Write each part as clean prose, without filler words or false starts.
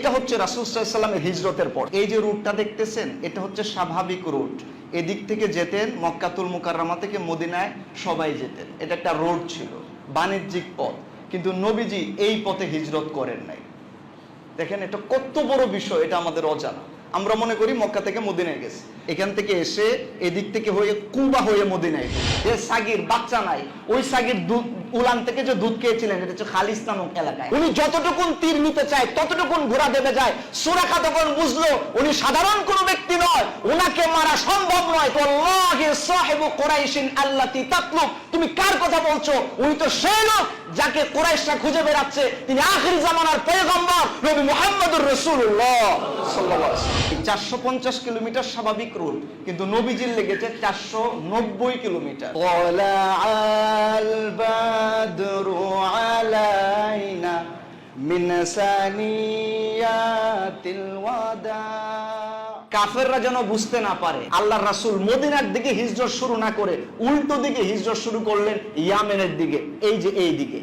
এটা হচ্ছে রাসূল সাল্লাল্লাহু আলাইহি ওয়াসাল্লামের হিজরতের পর। এই যে রুটটা দেখতেছেন, এটা হচ্ছে স্বাভাবিক রুট। এদিক থেকে যেতেন মক্কাতুল মুকাররমা থেকে মদিনায় সবাই যেতেন। এটা একটা রোড ছিল, বাণিজ্যিক পথ। কিন্তু নবীজি এই পথে হিজরত করেন নাই। দেখেন এটা কত বড় বিষয়, এটা আমাদের অজানা। আমরা মনে করি মক্কা থেকে মদিনায় গেছে, এখান থেকে এসে এদিক থেকে হয়ে কুবা হয়ে মদিনায়। যে সাগির বাচ্চা নাই, ওই সাগির দুধ উলান থেকে যে দুধ খেয়েছিলেন, এটা হচ্ছে খালিস নামক এলাকায়। উনি যতটুকুন তীর নিতে চায় ততটুকুন ঘোড়া দেবে যায়। সুরাকা তখন বুঝলো উনি সাধারণ কোনো ব্যক্তি নয়, ওনাকে মারা সম্ভব নয়। আল্লাহি সাহিবু কুরাইশিন আল্লাতী তাতলুব, তুমি কার কথা বলছো? উনি তো সেই লোক যাকে কুরাইশরা খুঁজে বেড়াচ্ছে। তিনি আখির জামানার পয়গম্বর নবী মুহাম্মদুর রাসূলুল্লাহ সাল্লাল্লাহু আলাইহি ওয়াসাল্লাম। 450 কিলোমিটার স্বাভাবিক রুট, কিন্তু নবীজির লেগেছে 490 কিলোমিটার। ওয়ালাআল বাদরু আলাইনা মিন সানিয়াতিল ওয়াদা। কাফেররা যেন বুঝতে না পারে আল্লাহর রাসূল মদিনার দিকে হিজরত শুরু না করে উল্টো দিকে হিজরত শুরু করলেন, ইয়ামেনের দিকে। এই যে এই দিকে,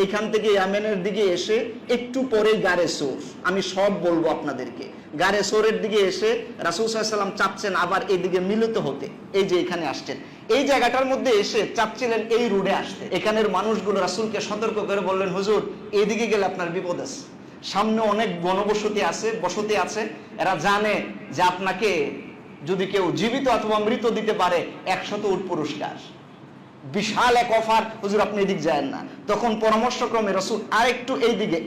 এইখান থেকে ইয়ামেনের দিকে এসে একটু পরে গারে সোর, আমি সব বলবো আপনাদেরকে। গারে সোরের দিকে এসে রাসূল সাল্লাল্লাহু আলাইহি ওয়াসাল্লাম চাচ্ছেন আবার এদিকে মিলিত হতে। এই যে এখানে আসছেন, এই জায়গাটার মধ্যে এসে চাচ্ছিলেন এই রোডে আসতে। এখানের মানুষগুলো রাসূলকে সতর্ক করে বললেন, হুজুর এদিকে গেলে আপনার বিপদ আছে, সামনে অনেক বনবসতি আছে, বসতি আছে। এরা জানে যে আপনাকে যদি কেউ জীবিত অথবা মৃত দিতে পারে 100 উট পুরস্কার, বিশাল এক অফার, হুজুর আপনি এদিক যায় না। তখন পরামর্শক্রমে রাসূল আরেকটু এই দিকে,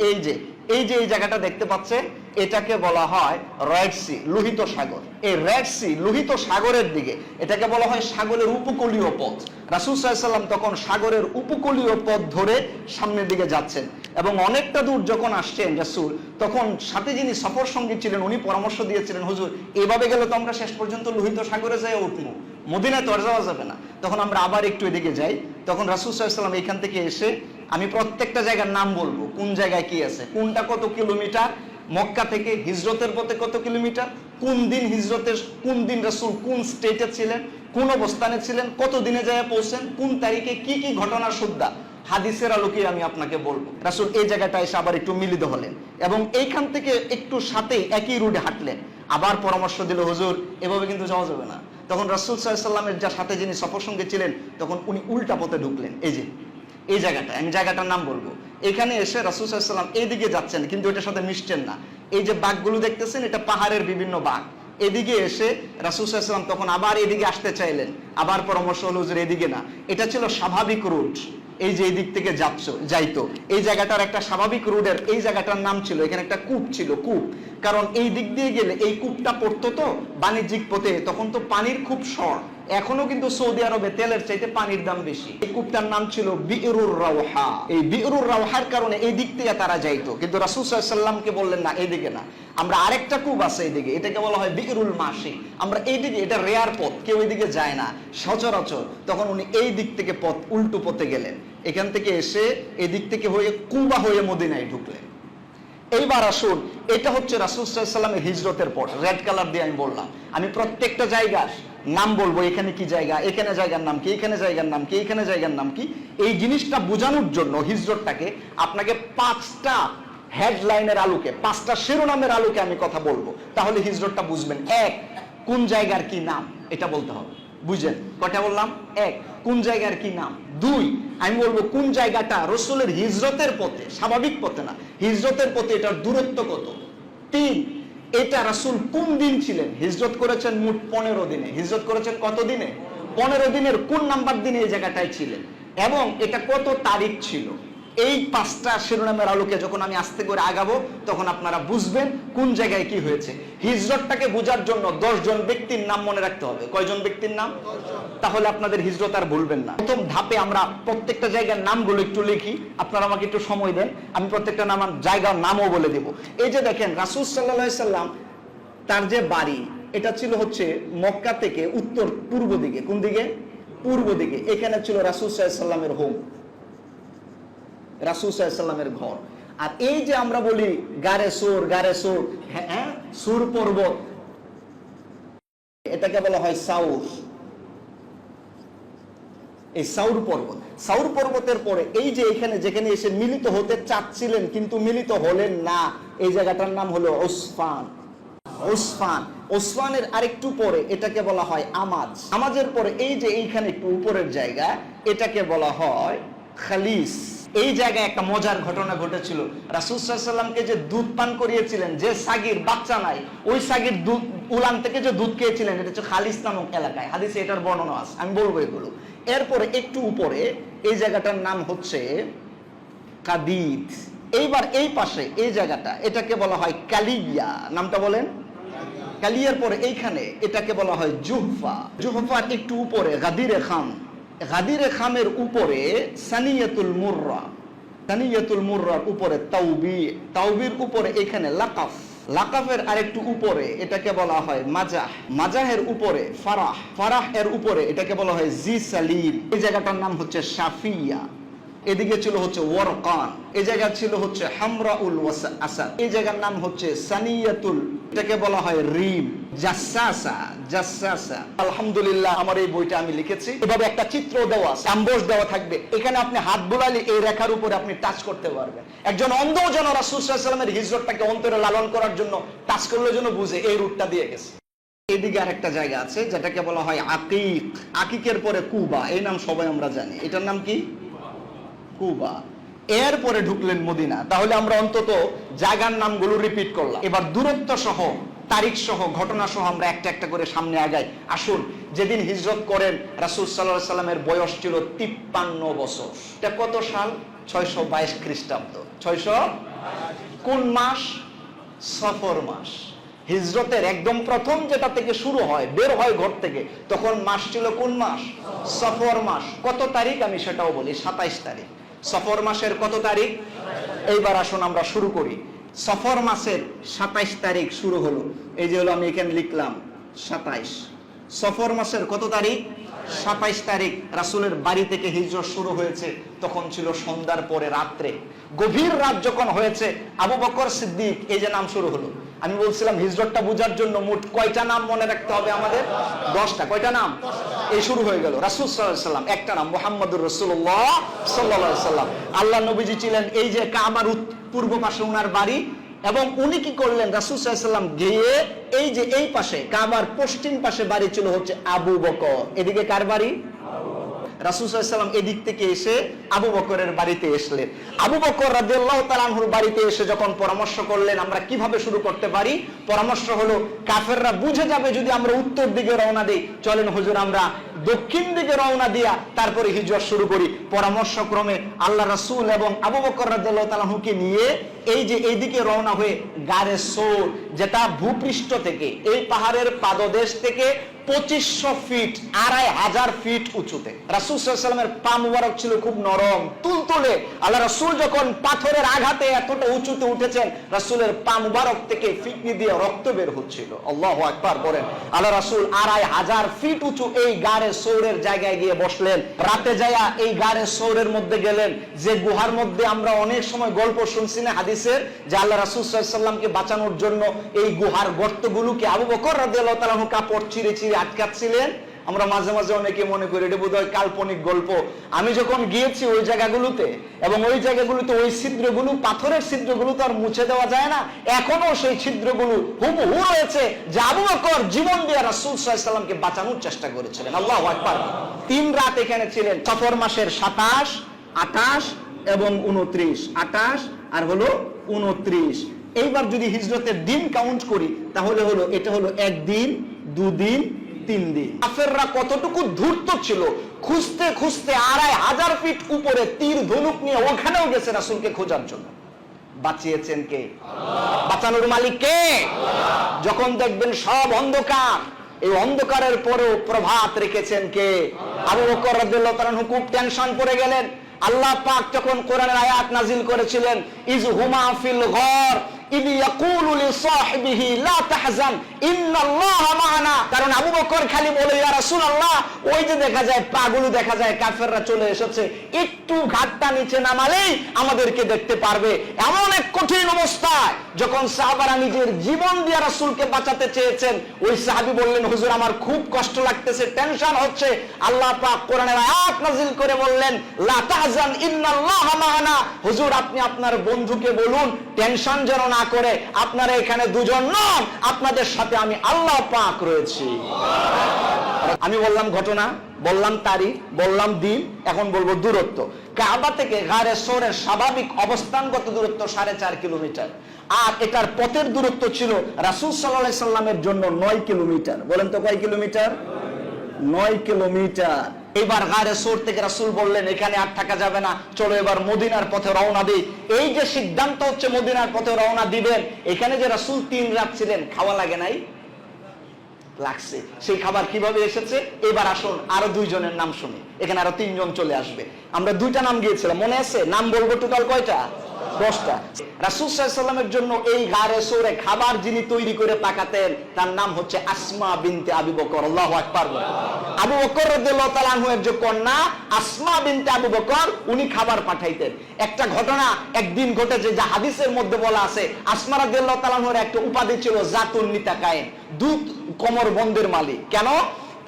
এই যে জায়গাটা দেখতে পাচ্ছে, এটাকে বলা হয় রেড সি, লোহিত সাগর। এই রেড সি লোহিত সাগরের দিকে, এটাকে বলা হয় সাগরের উপকূলীয় পথ। রাসূল সাল্লাল্লাহু আলাইহি ওয়াসাল্লাম তখন সাগরের উপকূলীয় পথ ধরে সামনের দিকে যাচ্ছেন। এবং অনেকটা দূর যখন আসছেন রাসূল, তখন সাথে যিনি সফর সঙ্গী ছিলেন উনি পরামর্শ দিয়েছিলেন, হুজুর এভাবে গেলে তো আমরা শেষ পর্যন্ত লোহিত সাগরে যাই উঠবো, মদিনায় তো আর যাওয়া যাবে না। তখন আমরা আবার একটু এদিকে যাই। তখন রাসূল সাল্লাল্লাহু আলাইহি ওয়াসাল্লাম এখান থেকে এসে, আমি প্রত্যেকটা জায়গার নাম বলবো, কোন জায়গায় কি আছে, কোনটা কত কিলোমিটার, মক্কা থেকে হিজরতের পথে কত কিলোমিটার, কোন দিন হিজরতের, কোন দিন রাসূল কোন স্টেটে ছিলেন, কোন অবস্থানে ছিলেন, কত দিনে যায় পৌঁছেন, কোন তারিখে কি কি ঘটনা সুদ্ধা হাদিসের আলোকে আমি আপনাকে বলবো। রাসূল এই জায়গাটা এসে আবার একটু মিলিত হলেন এবং এইখান থেকে একটু সাথে একই রুটে হাঁটলেন। আবার পরামর্শ দিল, হুজুর এভাবে কিন্তু যাওয়া যাবে না। তখন রাসূল সাল্লাল্লাহু আলাইহি ওয়াসাল্লামের যার সাথে যিনি সফর সঙ্গে ছিলেন, তখন উনি উল্টা পথে ঢুকলেন। এই যে এই জায়গাটা, আমি জায়গাটার নাম বলবো। এখানে এসে রাসূল সাল্লাল্লাহু আলাইহি ওয়াসাল্লাম এইদিকে যাচ্ছেন, কিন্তু এটার সাথে মিশছেন না। এই যে বাঘগুলো দেখতেছেন, এটা পাহাড়ের বিভিন্ন বাঘ। এদিকে এসে রাসূল সাল্লাল্লাহু আলাইহি ওয়াসাল্লাম তখন আবার এদিকে আসতে চাইলেন। আবার পরামর্শ হলো, হুজুর এদিকে না, এটা ছিল স্বাভাবিক রুট। এই যে এই দিক থেকে যাইতো, এই জায়গাটার একটা স্বাভাবিক রুটের এই জায়গাটার নাম ছিল, এখানে একটা কূপ ছিল, কূপ। কারণ এই দিক দিয়ে গেলে এই কূপটা পড়তো তো বাণিজ্যিক পথে, তখন তো পানির খুব শর্ট। এখনো কিন্তু সৌদি আরবে তেলের চাইতে পানির দাম বেশি। এই কূপটার নাম ছিল বি'রুর রাওহা। এই বি'রুর রাওহার কারণে এই দিক থেকে তারা যাইতো। কিন্তু রাসূল সাল্লাল্লাহু আলাইহি ওয়াসাল্লামকে বললেন না, এইদিকে না, আমরা আরেকটা কূপ আছে এইদিকে, এটাকে বলা হয় বি'রুল মাশি, আমরা এইদিকে, এটা রেয়ার পথ, কেউ এইদিকে যায় না সচরাচর। তখন উনি এই দিক থেকে পথ উল্টো পথে গেলেন। এখান থেকে এসে এদিক থেকে হয়ে কুবা হয়ে মদিনায় ঢুকলেন। এইবার আসুন, এটা হচ্ছে রাসূল সাল্লাল্লাহু আলাইহি ওয়াসাল্লামের হিজরতের পর। রেড কালার দিয়ে আমি বললাম, আমি প্রত্যেকটা জায়গার নাম বলবো, এখানে কি জায়গা, এখানে জায়গার নাম কি, এখানে জায়গার নাম কি, এখানে জায়গার নাম কি। এই জিনিসটা বোঝানোর জন্য হিজরতটাকে আপনাকে 5টা হেডলাইনের আলোকে, 5টা শিরোনামের আলোকে আমি কথা বলবো, তাহলে হিজরতটা বুঝবেন। 1, কোন জায়গার কি নাম, এটা বলতে হবে। বুঝেন কয়টা বললাম? 1, কোন জায়গার কি নাম। 2, আমি বলবো কোন জায়গাটা রাসূলের হিজরতের পথে, স্বাভাবিক পথে না, হিজরতের পথে এটার দূরত্ব কত। 3, এটা রাসূল কোন দিন ছিলেন, হিজরত করেছেন মোট 15 দিনে। হিজরত করেছেন কত দিনে? 15 দিনের কোন নাম্বার দিনে এই জায়গাটায় ছিলেন, এবং এটা কত তারিখ ছিল। এই 5টা শিরোনামের আলোকে যখন আমি আস্তে করে আগাবো, তখন আপনারা বুঝবেন কোন জায়গায় কি হয়েছে। হিজরতটাকে বোঝার জন্য 10 জন ব্যক্তির নাম মনে রাখতে হবে। কয়জন ব্যক্তির নাম? তাহলে আপনাদের হিজরত আর ভুলবেন না। প্রথম ধাপে আমরা প্রত্যেকটা জায়গার নামগুলো একটু লিখি, আপনারা আমাকে একটু সময় দেন, আমি প্রত্যেকটা জায়গার নামও বলে দেব। এই যে দেখেন, রাসূল সাল্লাল্লাহু আলাইহি ওয়াসাল্লাম তার যে বাড়ি, এটা ছিল হচ্ছে মক্কা থেকে উত্তর পূর্ব দিকে। কোন দিকে? পূর্ব দিকে। এখানে ছিল রাসূল সাল্লাল্লাহু আলাইহি ওয়াসাল্লামের হোম, রাসূল সাল্লাল্লাহু আলাইহি ওয়াসাল্লামের ঘর। আর এই যে আমরা বলি গারে সোর, গারে সোর, হ্যাঁ, সুর পর্বত, এটাকে বলা হয় সাউর। এই সাউর পর্বত। সাউর পর্বতের পরে এই যে এখানে যেখানে এসে মিলিত হতে চাচ্ছিলেন কিন্তু মিলিত হলেন না, এই জায়গাটার নাম হলো ওসফান। ওসফান, ওসফানের আরেকটু পরে এটাকে বলা হয় আমাজ। আমাজের পরে এই যে এইখানে একটু উপরের জায়গা, এটাকে বলা হয় খালিস। এই জায়গায় একটা মজার ঘটনা ঘটেছিল। রাসূল সাল্লাল্লাহু আলাইহি ওয়াসাল্লামকে যে দুধ পান করিয়েছিলেন, যে সাগীর বাচ্চা নাই, ওই সাগীর দুধ উলান থেকে যে দুধ খেয়েছিলেন, এটা হচ্ছে খালিস নামক এলাকায়। হাদিসে এটার বর্ণনা আছে, আমি বলবো এগুলো। এরপরে একটু উপরে এই জায়গাটার নাম হচ্ছে কাদিদ। এইবার এই পাশে এই জায়গাটা, এটাকে বলা হয় কালিয়া। নামটা বলেন। কালিয়ার পরে এইখানে এটাকে বলা হয় জুহফা। জুহফার একটু উপরে গাদিরে খাম। গাদিরে খামের উপরে সানিয়াতুল মুররা। সানিয়াতুল মুররার উপরে তাওবি। তাওবির উপরে এখানে লাকাফ। লাকাফের আরেকটু উপরে এটাকে বলা হয় মাজাহ। মাজাহের উপরে ফারাহ। ফারাহ এর উপরে এটাকে বলা হয় জি সালিম। এই জায়গাটার নাম হচ্ছে সাফিয়া। এদিকে ছিল হচ্ছে ওয়ারকান। এই জায়গা ছিল হচ্ছে হামরাউল আসাদ। এই জায়গার নাম হচ্ছে সানিয়াতুল, এটাকে বলা হয় রিম। জাসসাসা। জাসসাসা। আলহামদুলিল্লাহ, আমার এই বইটা আমি লিখেছি। এভাবে একটা চিত্র দেওয়া আছে, অ্যাম্বস দেওয়া থাকবে। এখানে আপনি হাত বুলালে এই রেখার উপরে আপনি টাচ করতে পারবেন। একজন অন্ধ যেন রাসূল সাল্লাল্লাহু আলাইহি ওয়াসাল্লামের হিজরতটাকে অন্তরে লালন করার জন্য টাচ করলে যেন বুঝে এই রুটটা দিয়ে গেছে। এদিকে আরেকটা জায়গা আছে যেটাকে বলা হয় আকিক। আকিকের পরে কুবা। এই নাম সবাই আমরা জানি। এটার নাম কি? কুবা। এরপরে ঢুকলেন মদিনা। তাহলে আমরা অন্তত জায়গার নামগুলো রিপিট করলাম। এবার দূরত্ব সহ, তারিখ সহ, ঘটনা সহ আমরা একটা একটা করে সামনে আগাই। আসুন, যেদিন হিজরত করেন রাসূল সাল্লাল্লাহু আলাইহি সাল্লামের বয়স ছিল 53 বছর। এটা কত সাল? 622 খ্রিস্টাব্দ। 600 কোন মাস? সফর মাস। হিজরতের একদম প্রথম যেটা থেকে শুরু হয়, বের হয় ঘর থেকে, তখন মাস ছিল কোন মাস? সফর মাস। কত তারিখ আমি সেটাও বলি, 27 তারিখ। সফর মাসের কত তারিখ? এইবার আসুন আমরা শুরু করি। সফর মাসের 27 তারিখ শুরু হলো। এই যে হলো, আমি এখানে লিখলাম 27। সফর মাসের কত তারিখ? 27 তারিখ রাসূলের বাড়ি থেকে হিজরত শুরু হয়েছে। তখন ছিল সন্ধ্যার পরে রাত্রে। গভীর রাত যখন হয়েছে, আবু বকর সিদ্দিক, এই যে নাম শুরু হলো। আমি বলছিলাম হিজরতটা বোঝার জন্য মোট কয়টা নাম মনে রাখতে হবে আমাদের? 10টা। কয়টা নাম? এই শুরু হয়ে গেল। রাসূল সাল্লাল্লাহু আলাইহি ওয়াসাল্লাম, একটা নাম মুহাম্মদুর রাসূলুল্লাহ সাল্লাল্লাহু আলাইহি ওয়াসাল্লাম। আল্লাহ নবীজি ছিলেন এই যে কাবার পূর্ব পাশে ওনার বাড়ি, এবং উনি কি করলেন? রাসূল সাল্লাল্লাহু আলাইহি ওয়াসাল্লাম গিয়ে এই যে এই পাশে কাবার পশ্চিম পাশে বাড়ি ছিল হচ্ছে আবু বকর। এদিকে কার বাড়ি? রাসূল সাল্লাল্লাহু আলাইহি ওয়াসাল্লাম এদিক থেকে এসে আবু বকরের বাড়িতে এসলেন। আবু বকর রাদিয়াল্লাহু তাআলা আনহুর বাড়িতে এসে যখন পরামর্শ করলেন আমরা কিভাবে শুরু করতে পারি, পরামর্শ হলো কাফেররা বুঝে যাবে যদি আমরা উত্তর দিকে রওনা দেই, চলেন হুজুর আমরা দক্ষিণ দিকে রওনা দিয়া তারপরে হিজরত শুরু করি। পরামর্শক্রমে আল্লাহ রাসূল এবং আবু বকর রাদিয়াল্লাহু তাআলা আনহুকে নিয়ে এই যে এইদিকে রওনা হয়ে গারে সৌর, যেটা ভূপৃষ্ঠ থেকে, এই পাহাড়ের পাদদেশ থেকে 2500 ফিট, 2500 ফিট উঁচুতে। রাসূল সাল্লাল্লাহু আলাইহি ওয়াসাল্লামের পা মুবারক ছিল খুব নরম, তুলতুলে। আল্লাহ রাসূল যখন পাথরের আঘাতে এতটা উঁচুতে উঠেছেন, রাসূলের পা মুবারক থেকে ফিকনি দিয়ে রক্ত বের হচ্ছিল। আল্লাহু আকবার বলেন। আল্লাহ রাসূল 2500 ফিট উঁচু এই গারে সৌরের জায়গায় গিয়ে বসলেন। রাতে যায়া এই গারে সৌরের মধ্যে গেলেন, যে গুহার মধ্যে আমরা অনেক সময় গল্প শুনছি না হাদিসের, যে আল্লাহ রাসূল সাল্লাল্লাহু আলাইহি ওয়াসাল্লামকে বাঁচানোর জন্য এই গুহার গর্তগুলোকে আবু বকর রাদিয়াল্লাহু তাআলা আনহু কাপড় ছিঁড়ে ছিঁড়ে আটকাচ্ছিলেন। আমরা মাঝে মাঝে অনেকে মনে করি এটা বোধহয় কাল্পনিক গল্প। আমি যখন গিয়েছি ওই জায়গাগুলোতে, এবং ওই জায়গাগুলোতে ওই ছিদ্রগুলো, পাথরের ছিদ্রগুলো তো আর মুছে দেওয়া যায় না, এখনো সেই ছিদ্রগুলো হুবহু রয়েছে, যে আবু বকর জীবন দিয়ে রাসূল সাল্লাল্লাহু আলাইহি ওয়াসাল্লামকে বাঁচানোর চেষ্টা করেছিলেন। আল্লাহু আকবার। 3 রাত এখানে ছিলেন। সফর মাসের 27, 28 এবং 29। 28 আর হলো 29। এইবার যদি হিজরতের দিন কাউন্ট করি তাহলে হলো এটা হলো 1 দিন, 2 দিন, 3 দিন। কাফেররা কতটুকু ধূর্ত ছিল, খুঁজতে খুঁজতে 2500 ফিট উপরে তীর ধনুক নিয়ে ওখানেও গেছে রাসূলকে খোঁজার জন্য। বাঁচিয়েছেন কে? আল্লাহ। বাঁচানোর মালিক কে? আল্লাহ। যখন দেখবেন সব অন্ধকার, এই অন্ধকারের পরেও প্রভাত রেখেছেন কে? আল্লাহ। আবু বকর রাদিয়াল্লাহু তাআলা খুব টেনশন পড়ে গেলেন। আল্লাহ পাক যখন কোরআনের আয়াত নাজিল করেছিলেন, ইজ হুমা ফিল গর, ইদ ইয়াকুলু লিসাহিবিহি লা তাহজান ইন্নাল্লাহা মা'ানা। কারণ আবু বকর খালি বলে ইয়া রাসূলুল্লাহ, ওই যে দেখা যায় পাগুলো দেখা যায় কাফেররা চলে এসেছে, একটু ঘাটটা নিচে নামালেই আমাদেরকে দেখতে পারবে। এমন এক কঠিন অবস্থায় যখন সাহাবারা নিজের জীবন দিয়ে রাসূলকে বাঁচাতে চেয়েছেন, ওই সাহাবী বললেন, হুজুর আমার খুব কষ্ট লাগতেছে, টেনশন হচ্ছে। আল্লাহ পাক কোরআনের আয়াত নাযিল করে বললেন, লা তাহজান ইন্নাল্লাহা মা'ানা। হুজুর আপনি আপনার বন্ধুকে বলুন টেনশন যেন না করে, আপনারা এখানে দুজন নন, আপনাদের সাথে আমি আল্লাহ পাক রয়েছি। আমি বললাম ঘটনা, বললাম তারিখ, বললাম দিন, এখন বলবো দূরত্ব। কাবা থেকে গারে সৌরের স্বাভাবিক অবস্থানগত দূরত্ব 4.5 কিলোমিটার, আর এটার পথের দূরত্ব ছিল রাসূল সাল্লাল্লাহু আলাইহি সাল্লামের জন্য 9 কিলোমিটার। বলেন তো কয় কিলোমিটার? 9 কিলোমিটার। এবার গারে সৌর থেকে রাসূল বললেন এখানে আর থাকা যাবে না, চলো এবার মদিনার পথে রওনা দিই। এই যে সিদ্ধান্ত হচ্ছে মদিনার পথে রওনা দিবেন, এখানে যে রাসূল 3 রাত ছিলেন, খাওয়া লাগে নাই? লাগছে। সেই খাবার কিভাবে এসেছে? এবার আসুন আরো 2 জনের নাম শুনি, এখানে আরো 3 জন চলে আসবে। আমরা 2টা নাম গিয়েছিলাম, মনে আছে? নাম বলবো টোটাল কয়টা? 10টা। রাসূল সাল্লাল্লাহু আলাইহি ওয়াসাল্লামের জন্য এই গারে সৌরে খাবার যিনি তৈরি করে পাকাতেন, তার নাম হচ্ছে আসমা বিনতে আবু বকর। আল্লাহু আকবার। আবু বকর রাদিয়াল্লাহু তাআলা আনহু এর যে কন্যা আসমা বিনতে আবু বকর, উনি খাবার পাঠাইতেন। একটা ঘটনা একদিন ঘটেছে যা হাদিসের মধ্যে বলা আছে, আসমা রাদিয়াল্লাহু তাআলা আনহুর একটা উপাধি ছিল জাতুন নিতাকায়েন, দুধ কোমর বন্ধের মালিক। কেন?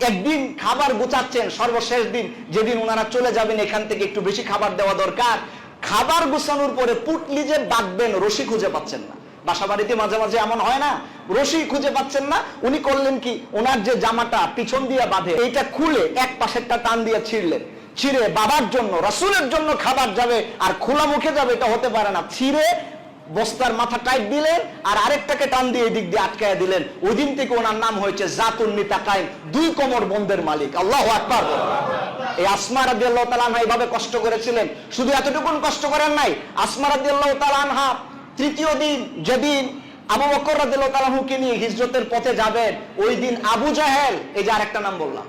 একদিন খাবার গোছাচ্ছেন, সর্বশেষ দিন যেদিন ওনারা চলে যাবেন, এখান থেকে একটু বেশি খাবার দেওয়া দরকার। খাবার গোছানোর পরে পুটলি যে বাঁধবেন, রশি খুঁজে পাচ্ছেন না। বাসা বাড়িতে মাঝে মাঝে এমন হয় না, রশি খুঁজে পাচ্ছেন না। উনি করলেন কি, ওনার যে জামাটা পিছন দিয়ে বাঁধে, এইটা খুলে এক পাশেরটা টান দিয়ে ছিঁড়লেন। ছিঁড়ে বাবার জন্য, রাসূলের জন্য খাবার যাবে আর খোলা মুখে যাবে, এটা হতে পারে না। ছিঁড়ে বস্তার মাথা টাইট দিলেন আর আরেকটাকে টান দিয়ে এদিক দিয়ে আটকায় দিলেন। ওই দিন থেকে ওনার নাম হয়েছে জাতুন নিতাকায়েন, 2 কোমর বন্ধের মালিক। আল্লাহু আকবার। এই আসমা রাদিয়াল্লাহু তাআলা আনহা এইভাবে কষ্ট করেছিলেন। শুধু এতটুকুন কষ্ট করেন নাই, আসমা রাদিয়াল্লাহু তাআলা আনহা 3য় দিন যেদিন আবু বকর রাদিয়াল্লাহু তাআলা আনহুকে নিয়ে হিজরতের পথে যাবেন, ওই দিন আবু জাহেল, এই যে আরেকটা নাম বললাম,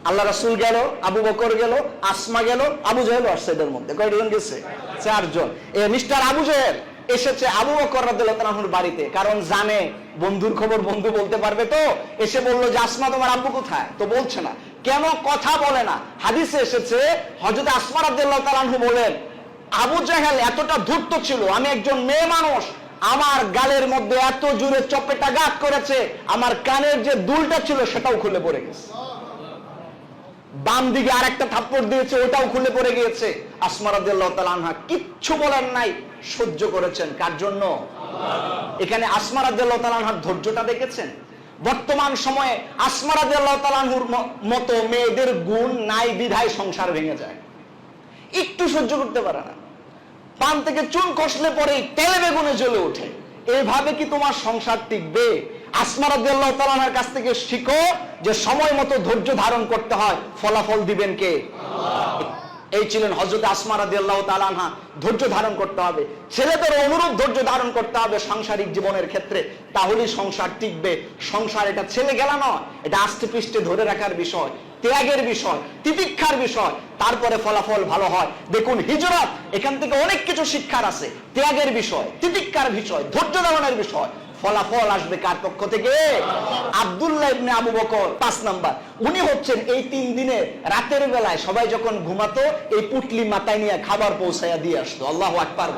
আল্লাহ রাসূল গেল, আবু বকর গেল, আসমা গেল, আবু জাহেল আসছে। এদের মধ্যে কয়জন গেছে? 4 জন। এই মিস্টার আবু জাহেল এসেছে আবু বকর রাদিয়াল্লাহু তাআলা আনহুর বাড়িতে, কারণ জানে বন্ধুর খবর বন্ধু বলতে পারবে। তো এসে বললো যে আসমা তোমার আব্বু কোথায়? তো বলছে না। কেন কথা বলে না? হাদিসে এসেছে হযরত আসমা রাদিয়াল্লাহু তাআলা আনহু বলেন, আবু জাহেল এতটা ধূর্ত ছিল, আমি একজন মেয়ে মানুষ, আমার গালের মধ্যে এত জোরে চপেটাঘাত করেছে, আমার কানের যে দুলটা ছিল সেটাও খুলে পড়ে গেছে। বাম দিকে আরেকটা থাপ্পড় দিয়েছে, ওটাও খুলে পড়ে গিয়েছে। আসমা রাদিয়াল্লাহু তাআলা আনহা কিচ্ছু বলেন নাই, সহ্য করেছেন। কার জন্য? এখানে আসমা রাদিয়াল্লাহু তাআলা আনহার ধৈর্যটা দেখেছেন? বর্তমান সময়ে আসমা রাদিয়াল্লাহু তাআলা আনহুর মতো মেয়েদের গুণ নাই বিধায় সংসার ভেঙে যায়। একটু সহ্য করতে পারে না, পান থেকে চুন খসলে পরে তেলে বেগুনে জ্বলে ওঠে। এইভাবে কি তোমার সংসার টিকবে? আসমা রাদিয়াল্লাহু তাআলা আনহার কাছ থেকে শিখো যে সময় মতো ধৈর্য ধারণ করতে হয়, ফলাফল দিবেন কে? আল্লাহ। এই ছিলেন হযরত আসমা রাদিয়াল্লাহু তাআলা আনহা। ধৈর্য ধারণ করতে হবে, ছেলেদের অনুরূপ ধৈর্য ধারণ করতে হবে সাংসারিক জীবনের ক্ষেত্রে, তাহলেই সংসার টিকবে। সংসার এটা ছেলে গেলা নয়, এটা আস্তে পৃষ্ঠে ধরে রাখার বিষয়, ত্যাগের বিষয়, তিতিক্ষার বিষয়, তারপরে ফলাফল ভালো হয়। দেখুন হিজরত, এখান থেকে অনেক কিছু শিক্ষার আছে। ত্যাগের বিষয়, তিতিক্ষার বিষয়, ধৈর্য ধারণের বিষয়। ফলাফল আসবে কার পক্ষ থেকে? আব্দুল্লাহ ইবনে আবু বকর 5 নাম্বার। উনি হচ্ছেন এই 3 দিনে রাতের বেলায় সবাই যখন ঘুমাতো, এই পুটলি মাথায় নিয়ে খাবার পৌঁছায়া দিয়ে আসতো। আল্লাহু আকবার।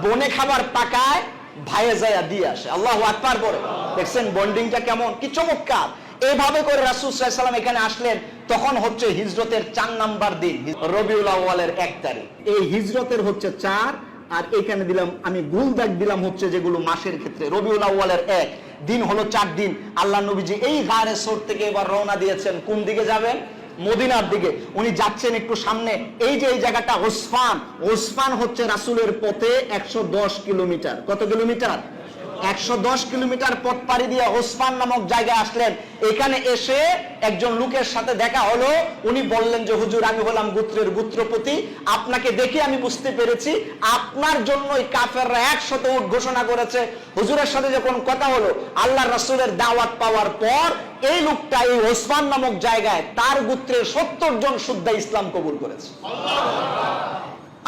বনে খাবার পাকায়, ভাইয়ে যায়া দিয়ে আসে। আল্লাহু আকবার বলে। দেখছেন বন্ডিংটা কেমন, কি চমৎকার। এইভাবে করে রাসূল সাল্লাল্লাহু আলাইহি ওয়াসাল্লাম এখানে আসলেন। তখন হচ্ছে হিজরতের 4 নাম্বার দিন, রবিউল আউয়ালের 1 তারিখ। এই হিজরতের হচ্ছে 4, আর এখানে দিলাম আমি গুল দাগ দিলাম হচ্ছে যেগুলো মাসের ক্ষেত্রে। রবিউল আউয়ালের 1 দিন হলো 4 দিন। আল্লাহ নবীজি এই গারে সৌর থেকে এবার রওনা দিয়েছেন। কোন দিকে যাবেন? মদিনার দিকে। উনি যাচ্ছেন একটু সামনে, এই যে এই জায়গাটা ওসফান। ওসফান হচ্ছে রাসূলের পথে 110 কিলোমিটার। কত কিলোমিটার? 110 কিলোমিটার পথ পাড়ি দিয়ে ওসফান নামক জায়গায় আসলেন। এখানে এসে একজন লোকের সাথে দেখা হলো। উনি বললেন যে হুজুর, আমি হলাম গোত্রের গোত্রপতি, আপনাকে দেখে আমি বুঝতে পেরেছি আপনার জন্যই কাফেররা 100 উট ঘোষণা করেছে। হুজুরের সাথে যখন কথা হলো, আল্লাহর রাসূলের দাওয়াত পাওয়ার পর এই লোকটা এই ওসফান নামক জায়গায় তার গোত্রের 70 জন শুদ্ধা ইসলাম কবুল করেছে।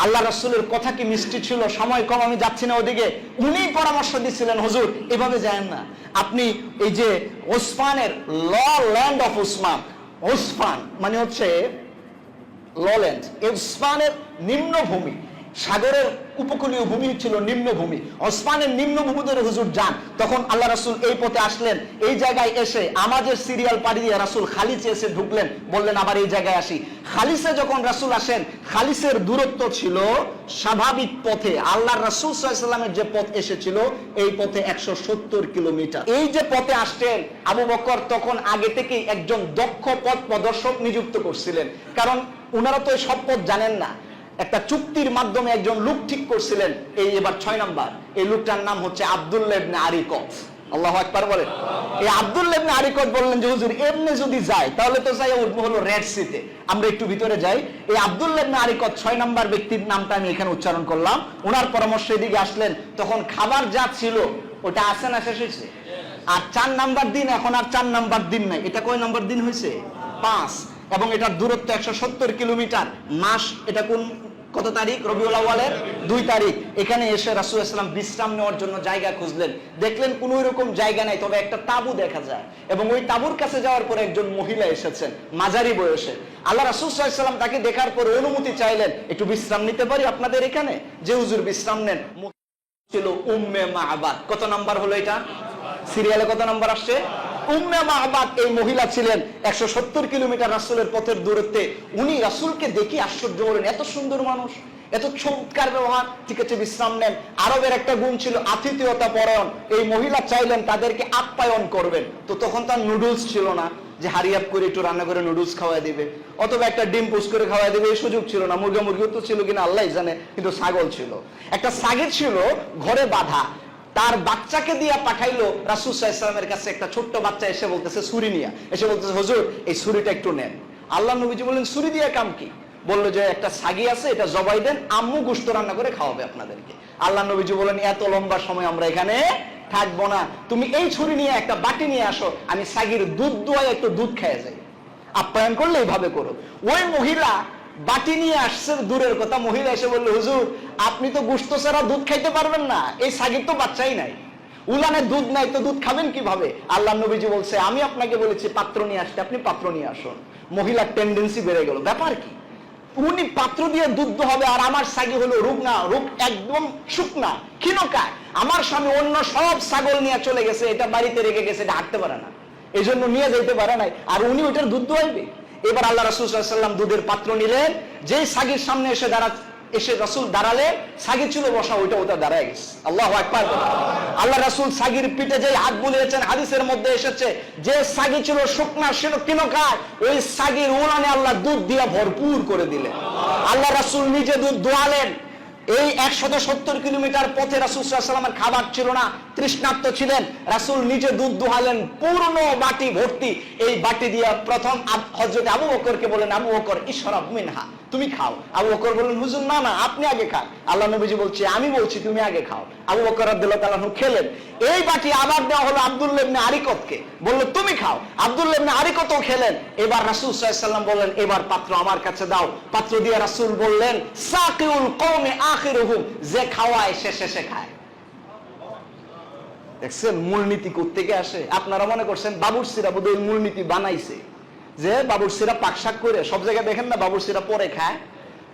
আল্লাহ রাসূলের কথা কি মিষ্টি ছিল, সময় কম আমি যাচ্ছি না ওদিকে, উনি পরামর্শ দিচ্ছিলেন হুজুর এভাবে যায়েন না, আপনি এই যে ওসমানের ল্যান্ড অফ ওসমান, ওসমান মানে হচ্ছে লল্যান্ড, ওসমানের নিম্নভূমি, সাগরের উপকূলীয় ভূমি ছিল নিম্নভূমি, ওসমানের নিম্নভূমি ধরে হুজুর যান। তখন আল্লাহ রাসূল এই পথে আসলেন, এই জায়গায় এসে আমাদের সিরিয়াল পাড়ি দিয়ে রাসূল খালিসে এসে ঢুকলেন, বললেন আবার এই জায়গায় আসি। খালিসে যখন রাসূল আসেন, খালিসের দূরত্ব ছিল স্বাভাবিক পথে আল্লাহ রাসূল সাল্লাল্লাহু আলাইহি ওয়াসাল্লামের যে পথ এসেছিল এই পথে 170 কিলোমিটার। এই যে পথে আসতেন আবু বকর তখন আগে থেকেই একজন দক্ষ পথ প্রদর্শক নিযুক্ত করছিলেন, কারণ ওনারা তো সব পথ জানেন না। একটা চুক্তির মাধ্যমে একজন লোক ঠিক করছিলেন, এই এবার 6 নাম্বার, এই লোকটার নাম হচ্ছে আব্দুল্লাহ ইবনে আরিকত। আল্লাহু আকবার বলেন। এই আব্দুল্লাহ ইবনে আরিকত বললেন যে হুজুর এমনি যদি যায় তাহলে তো যাই উঠবো হলো রেড সিতে, আমরা একটু ভিতরে যাই। এই আব্দুল্লাহ ইবনে আরিকত 6 নাম্বার ব্যক্তির নামটা আমি এখানে উচ্চারণ করলাম, ওনার পরামর্শে এদিকে আসলেন। তখন খাবার যা ছিল ওটা আসে না শেষ হয়েছে, আর 4 নাম্বার দিন, এখন আর 4 নাম্বার দিন নাই, এটা কয় নাম্বার দিন হয়েছে? 5, এবং এটার দূরত্ব 170 কিলোমিটার। মাস এটা কত তারিখ? রবিউল আউয়ালের 2 তারিখ। এখানে এসে রাসূল সাল্লাল্লাহু আলাইহি ওয়াসাল্লাম বিশ্রাম নেওয়ার জন্য জায়গা খুঁজলেন, দেখলেন কোনো এরকম জায়গা নাই, তবে একটা তাঁবু দেখা যায়, এবং ওই তাঁবুর কাছে যাওয়ার পরে একজন মহিলা এসেছেন মাঝারি বয়সে। আল্লাহ রাসূল সাল্লাল্লাহু আলাইহি ওয়াসাল্লাম তাকে দেখার পরে অনুমতি চাইলেন, একটু বিশ্রাম নিতে পারি আপনাদের এখানে? যে হুজুর বিশ্রাম নেন। ছিল উম্মে মা'বাদ। কত নাম্বার হলো এটা? সিরিয়ালে কত নাম্বার আসছে? উম্মে মা'বাদ এই মহিলা ছিলেন 170 কিলোমিটার রাসূলের পথের দূরত্বে। উনি রাসূলকে দেখে আশ্চর্য হলেন, এত সুন্দর মানুষ, এত চমৎকার ব্যবহার, ঠিক আছে বিশ্রাম নেন। আরবের একটা গুণ ছিল আতিথেয়তা পরায়ণ, এই মহিলা চাইলেন তাদেরকে আপ্যায়ন করবেন। তো তখন তার নুডলস ছিল না যে হারিয়াপ করে একটু রান্না করে নুডলস খাওয়াই দিবে, অথবা একটা ডিম পোস্ট করে খাওয়াই দিবে, এই সুযোগ ছিল না। মুরগিও তো ছিল কিনা আল্লাহ জানে, কিন্তু ছাগল ছিল, একটা ছাগল ছিল ঘরে বাঁধা, তার বাচ্চাকে দিয়া পাঠাইলো রাসূল সাল্লাল্লাহু আলাইহি ওয়াসাল্লামের কাছে। একটা ছোট্ট বাচ্চা এসে বলতেছে ছুরি নিয়া, এসে বলতেছে হুজুর এই ছুরিটা একটু নেন। আল্লাহ নবীজি বললেন ছুরি দিয়ে কাম কি? বললো যে একটা ছাগি আছে, এটা জবাই দেন, আম্মু গোশত রান্না করে খাওয়াবে আপনাদেরকে। আল্লাহ নবীজি বলেন এত লম্বা সময় আমরা এখানে থাকবো না, তুমি এই ছুরি নিয়ে একটা বাটি নিয়ে আসো, আমি ছাগির দুধ দোয়াই একটু দুধ খেয়ে যাই, আপ্যায়ন করলে এইভাবে করো। ওই মহিলা বাটি নিয়ে আসছে, দূরের কথা, মহিলা এসে বললো হুজুর আপনি তো গোশত ছাড়া দুধ খাইতে পারবেন না, এই ছাগির তো বাচ্চাই নাই, উলানে দুধ নাই, তো দুধ খাবেন কিভাবে? আল্লাহ নবীজি বলছে আমি আপনাকে বলেছি পাত্র নিয়ে আসতে, আপনি পাত্র নিয়ে আসুন। মহিলার টেন্ডেন্সি বেড়ে গেল, ব্যাপার কি, উনি পাত্র দিয়ে দুধ হবে আর আমার ছাগি হলো রুগনা, রূপ একদম শুকনা ক্ষীণকায়, আমার স্বামী অন্য সব ছাগল নিয়ে চলে গেছে, এটা বাড়িতে রেখে গেছে, এটা হাঁটতে পারে না, এই জন্য নিয়ে যেতে পারে নাই, আর উনি ওইটার দুধ দোয়াইবে। এবার আল্লাহ রাসূল সাল্লাল্লাহু আলাইহি ওয়াসাল্লাম দুধের পাত্র নিলেন, যেই ছাগির সামনে এসে রাসূল দাঁড়ালে, ছাগি ছিল বসা, ওটা দাঁড়ায় গেছে। আল্লাহু আকবার। আল্লাহ রাসূল ছাগির পিঠে যে হাত বুলিয়েছেন, হাদিসের মধ্যে এসেছে যে ছাগি ছিল শুকনা ক্ষীণকায়, ওই ছাগির উলানে আল্লাহ দুধ দিয়ে ভরপুর করে দিলেন। আল্লাহ রাসূল নিজে দুধ দোয়ালেন। এই 170 কিলোমিটার পথে রাসূল সাল্লাল্লাহু আলাইহি ওয়াসাল্লামের খাবার ছিল না, তৃষ্ণার্ত ছিলেন, রাসূল নিজে দুধ দোহালেন পূর্ণ বাটি ভর্তি। এই বাটি দিয়ে প্রথম হযরত আবু বকরকে বলেন আবু বকর ইশরাব মিনহা, তুমি খাও। আবু বকর বললেন হুজুর না না আপনি আগে খান। আল্লাহ নবীজি বলছে আমি বলছি তুমি আগে খাও। আবু বকর রাদিয়াল্লাহু তাআলা খেলেন। এই বাটি আবার দেওয়া হলো আব্দুল্লাহ ইবনে আরিকতকে, বলল তুমি খাও। আব্দুল্লাহ ইবনে আরিকতও খেলেন। এবার রাসূল সাল্লাল্লাহু আলাইহি ওয়াসাল্লাম বললেন এবার পাত্র আমার কাছে দাও। পাত্র দিয়ে রাসূল বললেন সাকিউল কওমে আখিরুহুম, যে খাওয়ায় শেষে খায়। দেখছেন মূলনীতি কোত্থেকে আসে? আপনারা মনে করছেন বাবুর্চিরা বোধহয় মূলনীতি বানাইছে, যে বাবুর্চিরা পাকশাক করে, সব জায়গায় দেখেন না বাবুর্চিরা পরে খায়,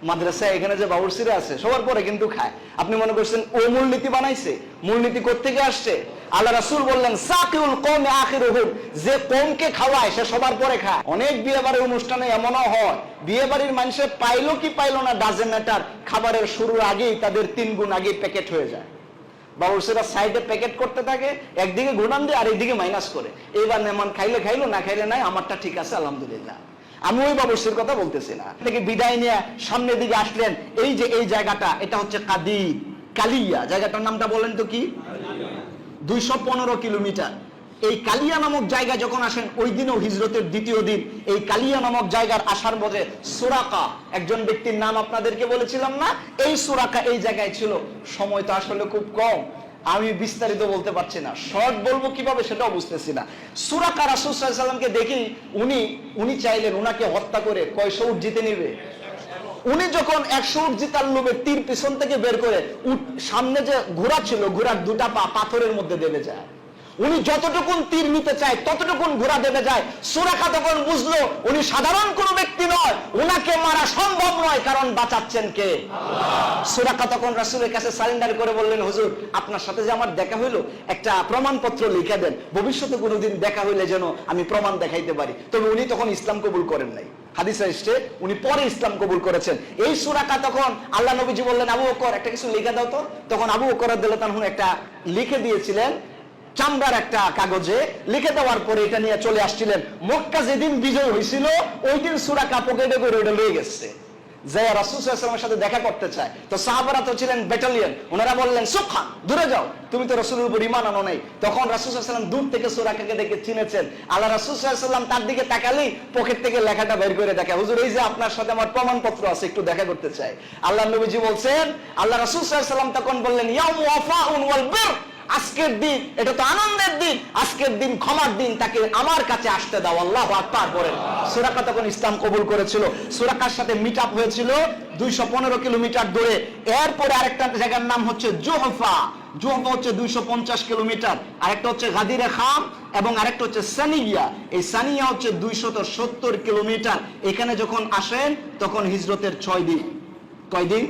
মাদ্রাসায় এখানে যে বাবুর্চিরা আছে সবার পরে কিন্তু খায়। আপনি মনে করছেন ও মূলনীতি বানাইছে? মূলনীতি কোত্থেকে আসছে? আল্লাহ রাসূল বললেন সাকিউল কওমে আখিরুহুম, যে কওমকে খাওয়ায় সে সবার পরে খায়। অনেক বিয়ে বাড়ির অনুষ্ঠানে এমনও হয়, বিয়ে বাড়ির মানুষে পাইলো কি পাইলো না ডাজে ম্যাটার, খাবারের শুরুর আগেই তাদের 3 গুণ আগে প্যাকেট হয়ে যায়। বাবুর্চিরা সাইডে প্যাকেট করতে থাকে, একদিকে গুণান দিয়ে আর একদিকে মাইনাস করে। এইবার মেহমান খাইলে খাইলো, না খাইলে নাই, আমারটা ঠিক আছে আলহামদুলিল্লাহ। আমি ওই বাবুর্চির কথা বলতেছি না। থেকে বিদায় নিয়ে সামনের দিকে আসলেন, এই যে এই জায়গাটা, এটা হচ্ছে কালিয়া। জায়গাটার নামটা বলেন তো কি? 215 কিলোমিটার। এই কালিয়া নামক জায়গা যখন আসেন, ওই দিনও হিজরতের দ্বিতীয় দিন, এই কালিয়া নামক জায়গার আসার মধ্যে সুরাকা একজন ব্যক্তির নাম আপনাদেরকে বলেছিলাম না, এই সুরাকা এই জায়গায় ছিল। সময় তো আসলে খুব কম, আমি বিস্তারিত বলতে পারছি না, শর্ট বলবো কিভাবে সেটাও বুঝতেছি না। সুরাকা রাসূল সাল্লাল্লাহু আলাইহি ওয়াসাল্লামকে দেখি উনি চাইলেন উনাকে হত্যা করে কয়শো উট জিতে নিবে, উনি যখন 100 উট জিতার লোভে তীর পিছন থেকে বের করে সামনে যে ঘোড়া ছিল, ঘোড়ার দুটা পা পাথরের মধ্যে দেবে যায়। উনি যতটুকুন তীর নিতে চায় ততটুকুন ঘোড়া দেবে যায়। সুরাকা তখন বুঝলো উনি সাধারণ কোনো ব্যক্তি নয়, ওনাকে মারা সম্ভব নয়, কারণ বাঁচাচ্ছেন কে? আল্লাহ। সুরাকা তখন রাসূলের কাছে সারেন্ডার করে বললেন, হুজুর আপনার সাথে যে আমার দেখা হইলো, একটা প্রমাণপত্র লিখে দেন, ভবিষ্যতে কোনোদিন দেখা হইলে যেন আমি প্রমাণ দেখাইতে পারি। তবে উনি তখন ইসলাম কবুল করেন নাই, হাদিসে এসেছে উনি পরে ইসলাম কবুল করেছেন। এই সুরাকা তখন আল্লাহ নবীজি বললেন, আবু বকর একটা কিছু লিখে দাও তো। তখন আবু বকর রাদিয়াল্লাহু তাআলা একটা লিখে দিয়েছিলেন চামড়ার একটা কাগজে, লিখে দেওয়ার পরে এটা নিয়ে চলে আসছিলেন। মক্কা যেদিন বিজয় হয়েছিল ওই দিন সুরাকা পকেটে করে ওটা লয়ে গেছে, যে রাসূল সাল্লাল্লাহু আলাইহি ওয়াসাল্লামের সাথে দেখা করতে চায়। তো সাহাবারা তো ছিলেন ব্যাটালিয়ন, ওনারা বললেন সুবহান, দূরে যাও, তুমি তো রাসূলের উপর ঈমান আনো নাই। তখন রাসূল সাল্লাল্লাহু আলাইহি ওয়াসাল্লাম দূর থেকে সুরাকাকে দেখে চিনেছেন। আল্লাহ রাসূল সাল্লাল্লাহু আলাইহি ওয়াসাল্লাম তার দিকে তাকালেই পকেট থেকে লেখাটা বের করে দেখে, হুজুর এই যে আপনার সাথে আমার প্রমাণপত্র আছে, একটু দেখা করতে চাই। আল্লাহ নবীজি বলছেন, আল্লাহ রাসূল সাল্লাল্লাহু আলাইহি ওয়াসাল্লাম তখন বললেন, ইয়াউমু ওয়াফাউন ওয়াল বির, আজকের দিন এটা তো আনন্দের দিন, আজকের দিন ক্ষমার দিন, তাকে আমার কাছে আসতে দাও। আল্লাহু আকবার বলেন। সুরাকা তখন ইসলাম কবুল করেছিল। সুরাকার সাথে মিট আপ হয়েছিল 215 কিলোমিটার দূরে। এরপরে আরেকটা জায়গার নাম হচ্ছে জুহফা। জুহফা হচ্ছে 250 কিলোমিটার, আরেকটা হচ্ছে গাদিরে খাম এবং আরেকটা হচ্ছে সানিয়া। এই সানিয়া হচ্ছে 270 কিলোমিটার। এখানে যখন আসেন তখন হিজরতের 6 দিন। কয় দিন?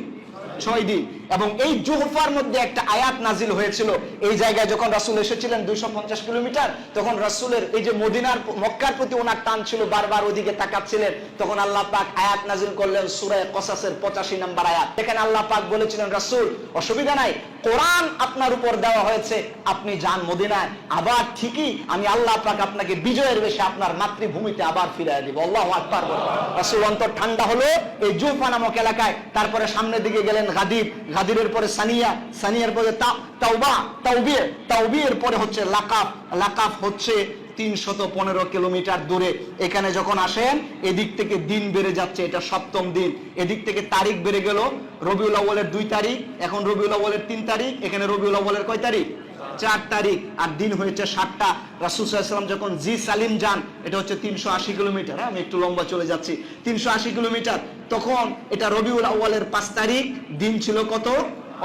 6 দিন। এবং এই জুহফার মধ্যে একটা আয়াত নাজিল হয়েছিল। এই জায়গায় যখন রাসূল এসেছিলেন 250 কিলোমিটার, তখন রাসূলের এই যে মদিনার মক্কার প্রতি ওনার টান ছিল, বারবার ওদিকে তাকাচ্ছিলেন। তখন আল্লাহ পাক আয়াত নাজিল করলেন সূরা কসাসের 85 নম্বর আয়াত। এখানে আল্লাহ পাক বলেছিলেন, রাসূল অসুবিধা নাই, কোরআন আপনার উপর দেওয়া হয়েছে, আপনি যান মদিনায়, আবার ঠিকই আমি আল্লাহ পাক আপনাকে বিজয়ের বেশে আপনার মাতৃভূমিতে আবার ফিরিয়ে দিব। আল্লাহু আকবার। রাসূল অন্তর ঠান্ডা হলো এই জুহফা নামক এলাকায়। তারপরে সামনের দিকে গেলেন গাদির, গাদিরের পরে সানিয়া, সানিয়ার পরে তাওবা, তাওবিয়ের পরে হচ্ছে লাকাফ, লাকাফ হচ্ছে 315 কিলোমিটার দূরে। এখানে যখন আসেন এদিক থেকে দিন বেড়ে যাচ্ছে, এটা 7ম দিন। এদিক থেকে তারিখ বেড়ে গেল, রবিউল আউয়ালের 2 তারিখ, এখন রবিউল আউয়ালের 3 তারিখ, এখানে রবিউল আউয়ালের কয় তারিখ? 4 তারিখ। আর দিন হয়েছে 7টা। রাসূল সাল্লাল্লাহু আলাইহি ওয়াসাল্লাম যখন জি সালিম যান, এটা হচ্ছে 380 কিলোমিটার। আমি একটু লম্বা চলে যাচ্ছি, 380 কিলোমিটার। তখন এটা রবিউল আউয়ালের 5 তারিখ, দিন ছিল কত?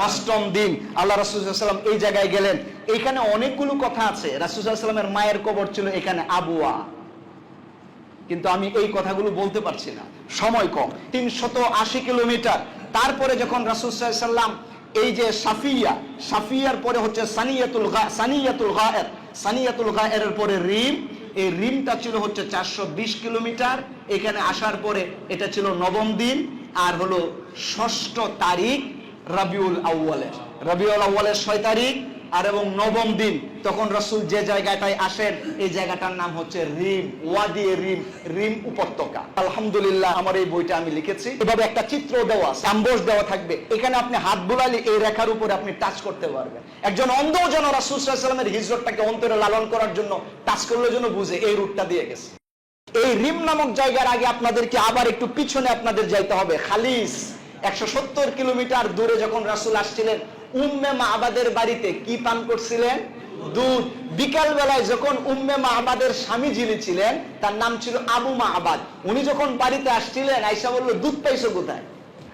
8ম দিন। আল্লাহ রাসূল সাল্লাল্লাহু আলাইহি ওয়াসাল্লাম এই জায়গায় গেলেন। এখানে অনেকগুলো কথা আছে। রাসূল সাল্লাল্লাহু আলাইহি ওয়াসাল্লামের মায়ের কবর ছিল এখানে আবুয়া, কিন্তু আমি এই কথাগুলো বলতে পারছি না, সময় কম। 380 কিলোমিটার। তারপরে যখন রাসূল সাল্লাল্লাহু আলাইহি ওয়াসাল্লাম এই যে সাফিয়া, সাফিয়ার পরে হচ্ছে সানিয়াতুল গায়ের, সানিয়াতুল গায়ের পরে রিম, এই রিমটা ছিল হচ্ছে 420 কিলোমিটার। এখানে আসার পরে এটা ছিল 9ম দিন, আর হলো 6ঠ তারিখ রবিউল আউয়ালের, রবিউল আউয়ালের 6 তারিখ আর এবং 9ম দিন। তখন রাসূল যে জায়গাটায় আসেন এই জায়গাটার নাম হচ্ছে রিম, ওয়াদি রিম, রিম উপত্যকা। আলহামদুলিল্লাহ আমার এই বইটা আমি লিখেছি, এভাবে একটা চিত্র দেওয়া, সাম্বোস দেওয়া থাকবে। এখানে আপনি হাত বুলালে এই রেখার উপরে আপনি টাচ করতে পারবেন। একজন অন্ধ যেন রাসূল সাল্লাল্লাহু আলাইহি ওয়াসাল্লামের হিজরতটাকে অন্তরে লালন করার জন্য টাচ করলে যেন বুঝে এই রুটটা দিয়ে গেছে। এই রিম নামক জায়গার আগে আপনাদেরকে আবার একটু পিছনে আপনাদের যাইতে হবে। খালিস 170 কিলোমিটার দূরে যখন রাসূল আসছিলেন, উম্মে মা'বাদের বাড়িতে কি পান করছিলেন? দুধ। বিকাল বেলায় যখন উম্মে মা'বাদের স্বামী যিনি ছিলেন তার নাম ছিল আবু মা'বাদ, উনি যখন বাড়িতে আসছিলেন, আয়েশা বলল, দুধ পাইছো কোথায়?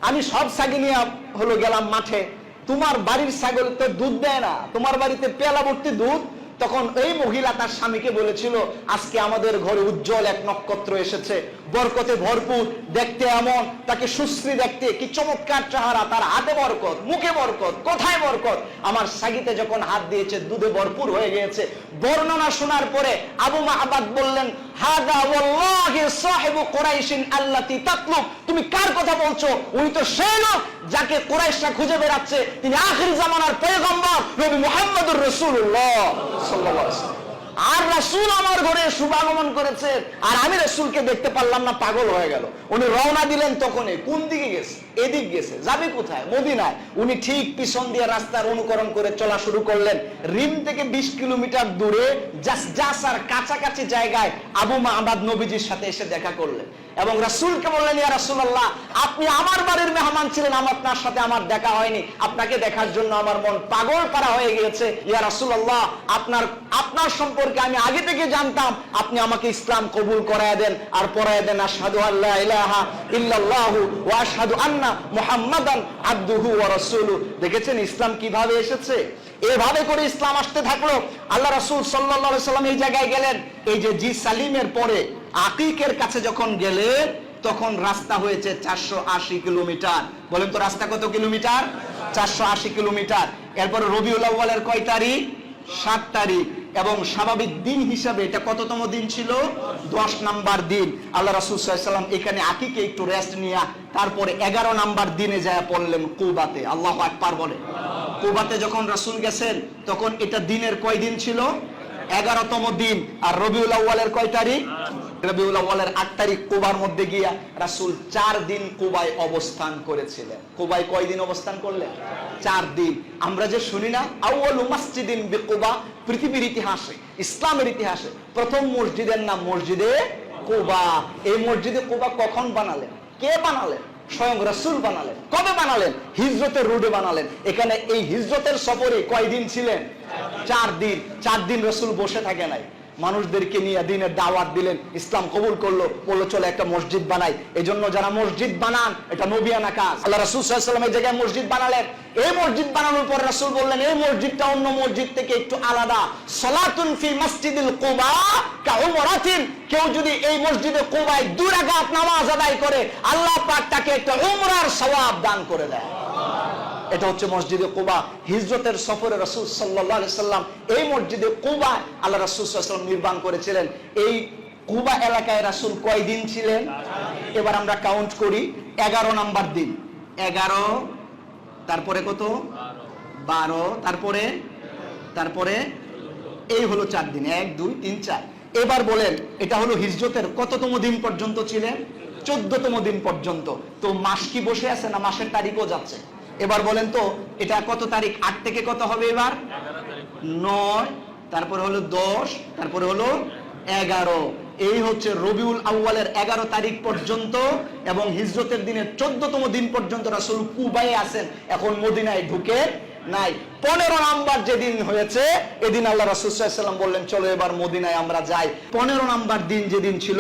আমি সব ছাগল নিয়ে হলো গেলাম মাঠে, তোমার বাড়ির ছাগল তো দুধ দেয় না, তোমার বাড়িতে পেয়ালা ভর্তি দুধ। তখন এই মহিলা তার স্বামীকে বলেছিল, আজকে আমাদের ঘরে উজ্জ্বল এক নক্ষত্র এসেছে, বরকতে ভরপুর, দেখতে এমন, তাকে সুশ্রী দেখতে, কি চমৎকার চেহারা, তার হাতে বরকত, মুখে বরকত, কোথায় বরকত? আমার সাগিতে যখন হাত দিয়েছে দুধে ভরপুর হয়ে গিয়েছে। বর্ণনা শোনার পরে আবু মা'বাদ বললেন, হাদা ওয়াল্লাহি সাহিবু কুরাইশিন আল্লাতী তাতলুব, তুমি কার কথা বলছো? উনি তো সেই লোক যাকে কুরাইশরা খুঁজে বেড়াচ্ছে, তিনি আখির জামানার পয়গম্বর নবী মুহাম্মদুর রাসূলুল্লাহ সাল্লাল্লাহু আলাইহি ওয়াসাল্লাম। আর রাসূল আমার ঘরে শুভাগমন করেছে, আর আমি রাসূলকে দেখতে পারলাম না, পাগল হয়ে গেল। উনি রওনা দিলেন, তখনই কোন দিকে গেছে? এদিক গেছে। যাবে কোথায়? মদিনায়। উনি ঠিক পিছন দিয়ে রাস্তার অনুকরণ করে চলা শুরু করলেন। রিম থেকে 20 কিলোমিটার দূরে জাসার কাছাকাছি জায়গায় আবু মা'বাদ নবীজির সাথে এসে দেখা করলেন। এবং রাসূলকে বললেন, ইয়া রাসূলুল্লাহ, আপনি আমার বাড়ির মেহমান ছিলেন, আপনার সাথে আমার দেখা হয়নি, আপনাকে দেখার জন্য আমার মন পাগল করা হয়ে গিয়েছে। ইয়া রাসূলুল্লাহ, আপনার সম্পর্কে আমি আগে থেকে জানতাম, আপনি আমাকে ইসলাম কবুল করায় দেন আর পড়ায় দেন আশহাদু আল্লা ইলাহা ইল্লাল্লাহু ওয়া আশহাদু আন্না মুহাম্মাদান আবদুহু ওয়া রাসূলুহু। দেখেছেন ইসলাম কিভাবে এসেছে? এভাবে করে ইসলাম আসতে থাকলো। আল্লাহ রাসূল সাল্লাল্লাহু আলাইহি সাল্লাম এই জায়গায় গেলেন, এই যে জি সালিমের পরে আকিকের কাছে যখন গেলেন, তখন রাস্তা হয়েছে 480 কিলোমিটার। বলেন তো রাস্তা কত কিলোমিটার? 480 কিলোমিটার। এরপরে রবিউল আউয়ালের কয় তারিখ? 7 তারিখ। এবং স্বাভাবিক দিন হিসাবে এটা কততম দিন ছিল? 10 নাম্বার দিন। আল্লাহ রাসূল সাল্লাল্লাহু আলাইহি সাল্লাম এখানে আকিকে একটু রেস্ট নিয়া তারপরে 11 নাম্বার দিনে যায় পড়লেন কুবাতে। আল্লাহু আকবার বলে। কুবাতে যখন রাসূল গেছেন তখন এটা দিনের কয় দিন ছিল? 11তম দিন। আর রবিউল আউয়ালের কয় তারিখ? রবিউল আউয়ালের 8 তারিখ কুবার মধ্যে গিয়া রাসূল 4 দিন কুবায় অবস্থান করেছিলেন। কুবায় কয় দিন অবস্থান করলেন? 4 দিন। আমরা যে শুনি না আউয়ালু মসজিদিন বিকুবা, পৃথিবীর ইতিহাসে, ইসলামের ইতিহাসে প্রথম মসজিদের নাম মসজিদে কুবা। এই মসজিদে কুবা কখন বানালেন? কে বানালেন? স্বয়ং রাসূল বানালেন। কবে বানালেন? হিজরতের রোডে বানালেন। এখানে এই হিজরতের সফরে কয় দিন ছিলেন? 4 দিন। 4 দিন রাসূল বসে থাকে নাই, মানুষদেরকে নিয়ে দিনের দাওয়াত দিলেন, ইসলাম কবুল করলো, বললো চলো একটা মসজিদ বানাই। এই জন্য যারা মসজিদ বানান এটা নবিয়ানা কাজ। আল্লাহ রাসূল সাল্লাল্লাহু আলাইহি ওয়াসাল্লাম এই জায়গায় মসজিদ বানালেন। এই মসজিদ বানানোর পর রাসূল বললেন, এই মসজিদটা অন্য মসজিদ থেকে একটু আলাদা। সালাতুন ফি মসজিদিল কুবা কা উমরাতিন, কেউ যদি এই মসজিদে কুবায় 2 রাকাত নামাজ আদায় করে আল্লাহ পাক তাকে একটা উমরার সওয়াব দান করে দেয়। এটা হচ্ছে মসজিদে কুবা। হিজরতের সফরে রাসূল সাল্লাল্লাহু আলাইহি সাল্লাম এই মসজিদে কুবা আল্লাহ রাসূল সাল্লাল্লাহু আলাইহি ওয়াসাল্লাম নির্মাণ করেছিলেন। এই কুবা এলাকায় রাসূল কয় দিন ছিলেন? এবার আমরা কাউন্ট করি। 11 নাম্বার দিন। 11, তারপরে কত? 12, তারপরে এই হলো 4 দিন। 1 2 3 4। এবার বলেন এটা হলো হিজরতের কততম দিন পর্যন্ত ছিলেন? 14তম দিন পর্যন্ত। তো মাস কি বসে আছে না মাসের তারিখও যাচ্ছে? এবার বলেন তো এটা কত তারিখ? 8 থেকে কত হবে এবার? 9, তারপরে হলো 10, তারপরে হলো 11। এই হচ্ছে রবিউল আউয়ালের 11 তারিখ পর্যন্ত এবং হিজরতের দিনের 14তম দিন পর্যন্ত রাসূল কুবায় আছেন, এখন মদিনায় ঢুকে নাই। 15 নাম্বার যেদিন হয়েছে এদিন আল্লাহ রাসূল সাল্লাল্লাহু আলাইহি ওয়াসাল্লাম বললেন চলো এবার মদিনায় আমরা যাই। 15 নাম্বার দিন যেদিন ছিল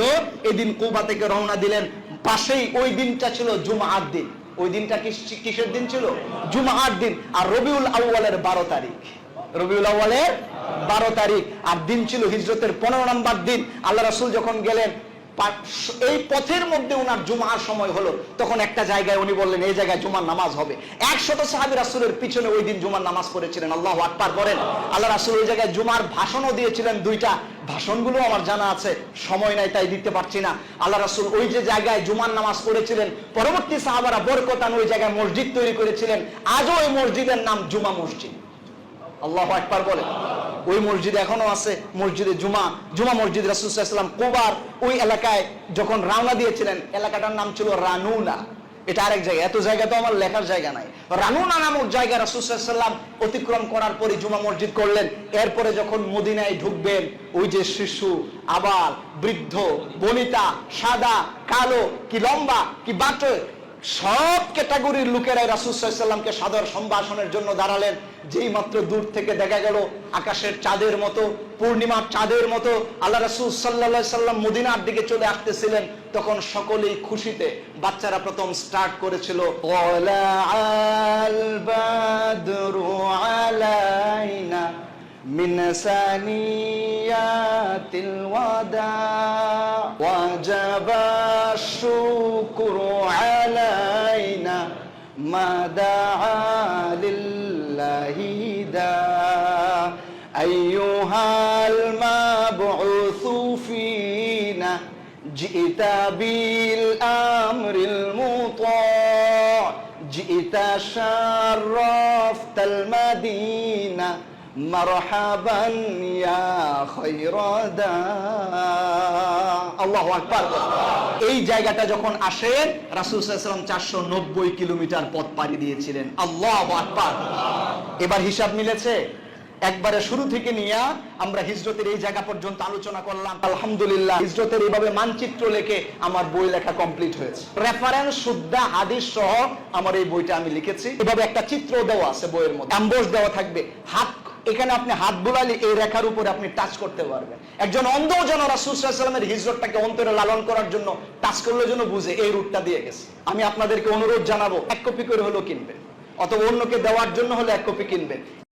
এদিন কুবা থেকে রওনা দিলেন। পাশেই ওই দিনটা ছিল জুমআর দিন। ওই দিনটা কিসের দিন ছিল? জুমআর দিন। আর রবিউল আউয়ালের 12 তারিখ। রবিউল আউয়ালের 12 তারিখ। আর দিন ছিল হিজরতের 15 নাম্বার দিন। আল্লাহ রাসূল যখন গেলেন এই পথের মধ্যে ওনার জুমার সময় হলো, তখন একটা জায়গায় উনি বললেন এই জায়গায় জুমার নামাজ হবে। 100 সাহাবী রাসূলের পিছনে ওই দিন জুমার নামাজ পড়েছিলেন। আল্লাহু আকবার বলেন। আল্লাহ রাসূল ওই জায়গায় জুমার ভাষণও দিয়েছিলেন 2টা। ভাষণগুলো আমার জানা আছে, সময় নাই তাই দিতে পারছি না। আল্লাহ রাসূল ওই যে জায়গায় জুমার নামাজ পড়েছিলেন, পরবর্তী সাহাবারা বরকতান ওই জায়গায় মসজিদ তৈরি করেছিলেন। আজও ওই মসজিদের নাম জুমা মসজিদ। আল্লাহু আকবার বলেন। ওই মসজিদ এখনো আছে, মসজিদে জুমা মসজিদ। রাসূল সাল্লাল্লাহু আলাইহি ওয়াসাল্লাম কুবার ওই এলাকায় যখন রওনা দিয়েছিলেন, এলাকাটার নাম ছিল রানুনা। এটা আরেক জায়গা, এত জায়গা তো আমার লেখার জায়গা নাই। রানুনা নামক জায়গা রাসূল সাল্লাল্লাহু আলাইহি ওয়াসাল্লাম অতিক্রম করার পরে জুমা মসজিদ করলেন। এরপরে যখন মদিনায় ঢুকবেন, ওই যে শিশু, আবাল, বৃদ্ধ, বনিতা, সাদা, কালো, কি লম্বা, কি বাটো, সব ক্যাটাগরির লোকেরাই রাসূল সাল্লাল্লাহু আলাইহি ওয়াসাল্লামকে সাদর সম্ভাষণের জন্য দাঁড়ালেন। যেই মাত্র দূর থেকে দেখা গেল আকাশের চাঁদের মতো, পূর্ণিমার চাঁদের মতো আল্লাহ রাসূল সাল্লাল্লাহু আলাইহি ওয়াসাল্লাম মদিনার দিকে চলে আসতেছিলেন, তখন সকলেই খুশিতে বাচ্চারা প্রথম স্টার্ট করেছিল ওয়ালাআল বাদরু আলাইনা মিন সানিয়াতিল ওয়াদা ওয়াজাবা শুকরু আলাইনা মা দাআ লিল্লাহি দা আইয়ুহাল মাবউসু ফিনা জিতা বিল আমরিল মুতা জিতা শাররাফতাল মাদিনা মারহাবান ইয়া খায়রাদা। আল্লাহু আকবার। এই জায়গাটা যখন আসেন রাসূল সাল্লাল্লাহু আলাইহি ওয়াসাল্লাম 490 কিলোমিটার পথ পাড়ি দিয়েছিলেন। আল্লাহু আকবার। এবার হিসাব মিলেছে? একবারে শুরু থেকে নিয়ে আমরা হিজরতের এই জায়গা পর্যন্ত আলোচনা করলাম। আলহামদুলিল্লাহ হিজরতের এইভাবে মানচিত্র লেখে আমার বই লেখা কমপ্লিট হয়েছে। রেফারেন্স শুদ্ধ হাদিস সহ আমার এই বইটা আমি লিখেছি। এভাবে একটা চিত্র দেওয়া আছে বইয়ের মধ্যে, অ্যাম্বস দেওয়া থাকবে, হাত এখানে আপনি হাত বুলালে এই রেখার উপরে আপনি টাচ করতে পারবেন। একজন অন্ধ যেন রাসূল সাল্লাল্লাহু আলাইহি ওয়াসাল্লামের হিজরতটাকে অন্তরে লালন করার জন্য টাচ করলে যেন বুঝে, এই রুটটা দিয়ে গেছে। আমি আপনাদেরকে অনুরোধ জানাবো, এক কপি করে হলেও কিনবেন, অথবা অন্যকে দেওয়ার জন্য হলে এক কপি কিনবেন।